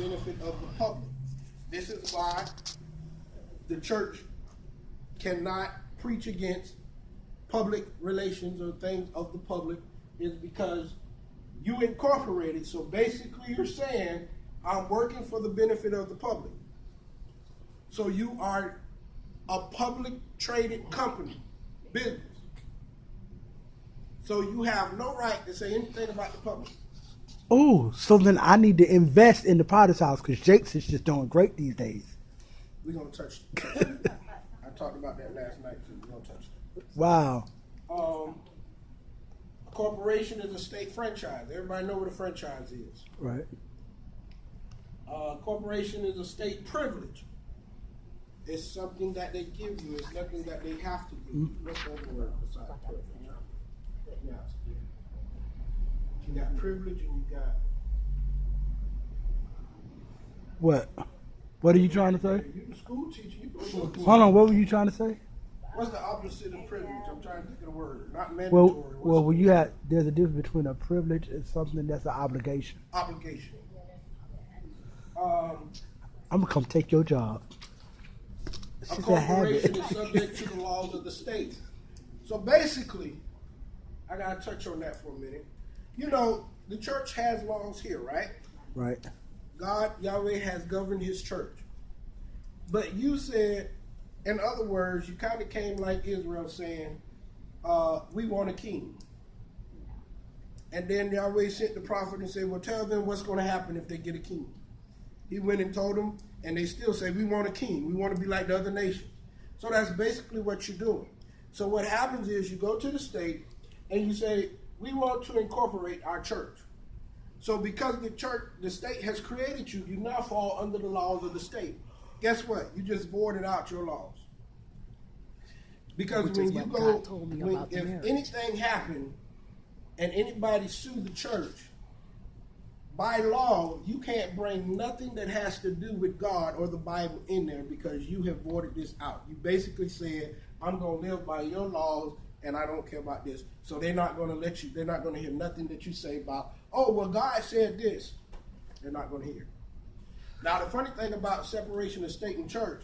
benefit of the public. This is why the church cannot preach against public relations or things of the public, is because you incorporated. So basically you're saying, I'm working for the benefit of the public. So you are a public traded company, business. So you have no right to say anything about the public. Oh, so then I need to invest in the Potter's house because Jake's is just doing great these days. We're going to touch it. I talked about that last night too. We're going to touch it. Wow. A corporation is a state franchise. Everybody know what a franchise is. Right. Corporation is a state privilege. It's something that they give you. It's nothing that they have to give you. What's the other word besides privilege? Yeah. You got privilege and you got... What? What are you trying to say? You're the school teacher. You Hold on, what were you trying to say? What's the opposite of privilege? I'm trying to think of the word. Not mandatory. Well, there's a difference between a privilege and something that's an obligation. Obligation. I'm gonna come take your job. A corporation is subject to the laws of the state. So basically, I gotta touch on that for a minute. You know, the church has laws here, right? Right. God, Yahweh, has governed his church. But you said, in other words, you kind of came like Israel saying, we want a king. And then Yahweh sent the prophet and said, well, tell them what's going to happen if they get a king. He went and told them, and they still say, we want a king. We want to be like the other nations. So that's basically what you're doing. So what happens is you go to the state and you say, we want to incorporate our church. So because the state has created you, you now fall under the laws of the state. Guess what? You just voided out your laws. Because when you go, if anything happened and anybody sued the church, by law, you can't bring nothing that has to do with God or the Bible in there because you have voided this out. You basically said, I'm going to live by your laws and I don't care about this. So they're not going to let you, they're not going to hear nothing that you say about, oh, well, God said this. They're not going to hear. Now, the funny thing about separation of state and church,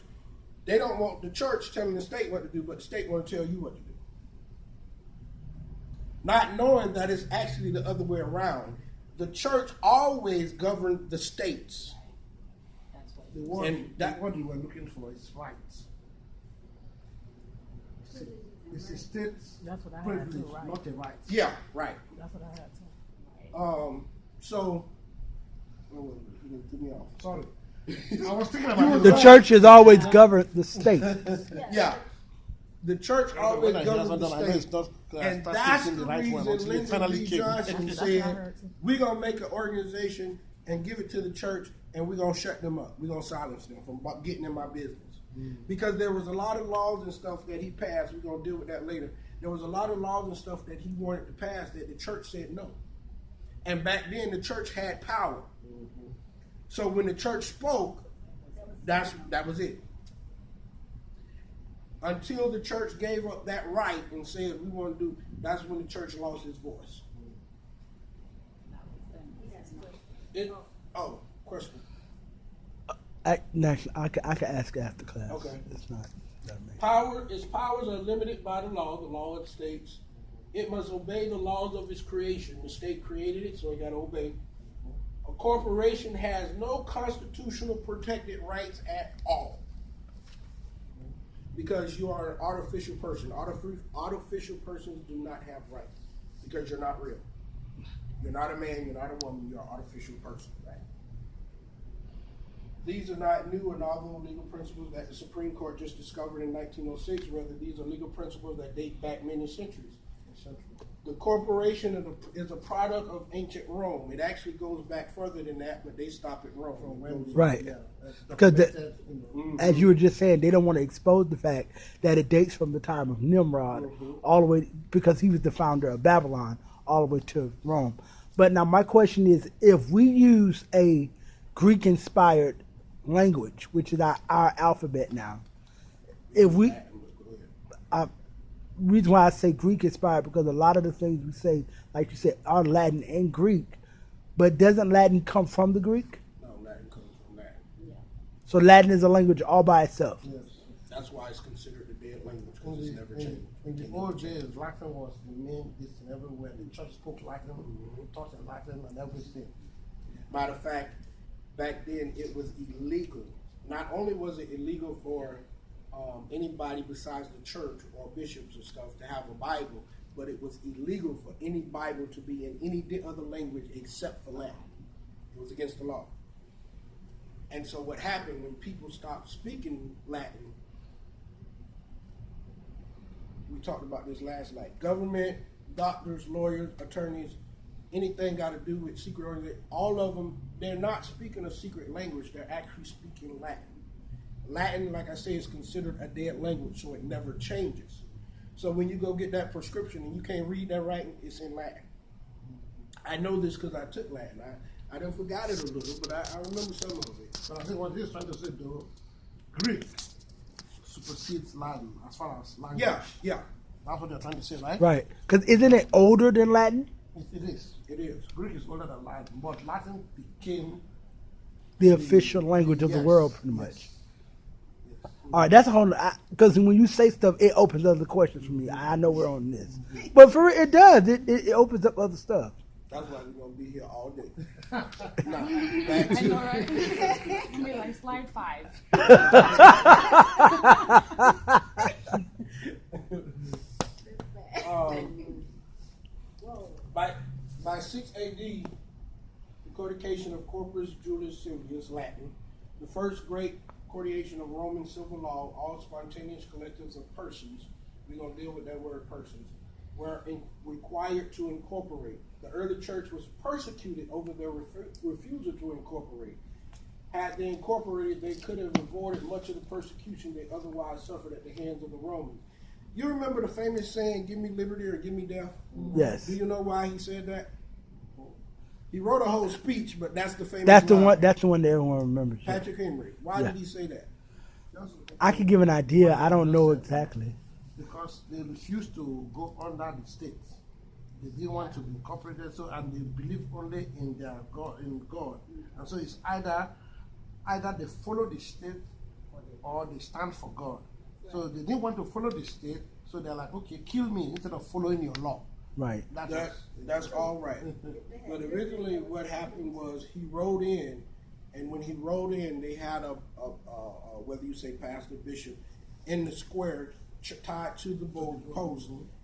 they don't want the church telling the state what to do, but the state want to tell you what to do. Not knowing that it's actually the other way around. The church always governed the states. The word you were looking for is rights. It's a state's privilege, right? Not a right. Yeah, right. That's what I had to. So, you threw me off. Sorry. I was thinking about the church has always governed the state. Yeah. The church always governed the state. And that's the reason Lyndon B. Johnson said, we're going to make an organization and give it to the church, and we're going to shut them up. We're going to silence them from getting in my business. Because there was a lot of laws and stuff that he passed. We're going to deal with that later. There was a lot of laws and stuff that he wanted to pass that the church said no. And back then, the church had power. So when the church spoke, that was it. Until the church gave up that right and said, we want to do, that's when the church lost its voice. Question. I can ask after class. Okay. It's not. Its powers are limited by the law it states. It must obey the laws of its creation. The state created it, so it got to obey. A corporation has no constitutional protected rights at all. Because you are an artificial person. Artificial persons do not have rights because you're not real. You're not a man, you're not a woman, you're an artificial person, right? These are not new or novel legal principles that the Supreme Court just discovered in 1906. Rather, these are legal principles that date back many centuries. The corporation is a product of ancient Rome. It actually goes back further than that, but they stop at Rome. Right. Because as you were just saying, they don't want to expose the fact that it dates from the time of Nimrod all the way, because he was the founder of Babylon, all the way to Rome. But now my question is, if we use a Greek-inspired language, which is our alphabet now, if we... reason why I say Greek inspired, because a lot of the things we say, like you said, are Latin and Greek, but doesn't Latin come from the Greek? No, Latin comes So Latin is a language all by itself. Yes. That's why it's considered a dead language, In because it's the, never in, changed. in the old days, Latin was the main thing everywhere. The church spoke Latin, taught in Latin and everything. Matter of fact, back then it was illegal. Not only was it illegal for anybody besides the church or bishops and stuff to have a Bible, but it was illegal for any Bible to be in any other language except for Latin. It was against the law. And so what happened when people stopped speaking Latin, we talked about this last night, government, doctors, lawyers, attorneys, anything got to do with secret organization, all of them, they're not speaking a secret language, they're actually speaking Latin. Latin, like I say, is considered a dead language, so it never changes. So when you go get that prescription and you can't read that writing, it's in Latin. I know this because I took Latin. I done forgot it a little, but I remember some of it. But I think what he's trying to say, though, Greek supersedes Latin as far as language. Yeah. That's what they're trying to say, right? Right. Because isn't it older than Latin? It is. It is. Greek is older than Latin, but Latin became The official language of the Yes, world, pretty much. yes. All right, that's a whole. Because when you say stuff, it opens other questions for me. I know we're on this, but for real, it does. It opens up other stuff. That's why we're going to be here all day. Now, I back to know, right? Be like slide 5. by 6 AD, the codification of Corpus Juris Civilis, Latin, the first great codification of Roman civil law, all spontaneous collectives of persons, we're going to deal with that word persons, were required to incorporate. The early church was persecuted over their refusal to incorporate. Had they incorporated, they could have avoided much of the persecution they otherwise suffered at the hands of the Romans. You remember the famous saying, "Give me liberty or give me death"? Yes. Do you know why he said that? He wrote a whole speech, but that's the famous That's the line. one. That's the one that everyone remembers. Patrick Henry. Why Yeah. did he say that? I could give an idea. I don't know exactly. because they refused to go under the state. They didn't want to be incorporated, so and they believe only in their God, and so it's either they follow the state or they stand for God. So they didn't want to follow the state, so they're like, okay, kill me instead of following your law. Right. That's all right. But originally what happened was he rode in, and when he rode in, they had a whether you say pastor, bishop, in the square tied to the post,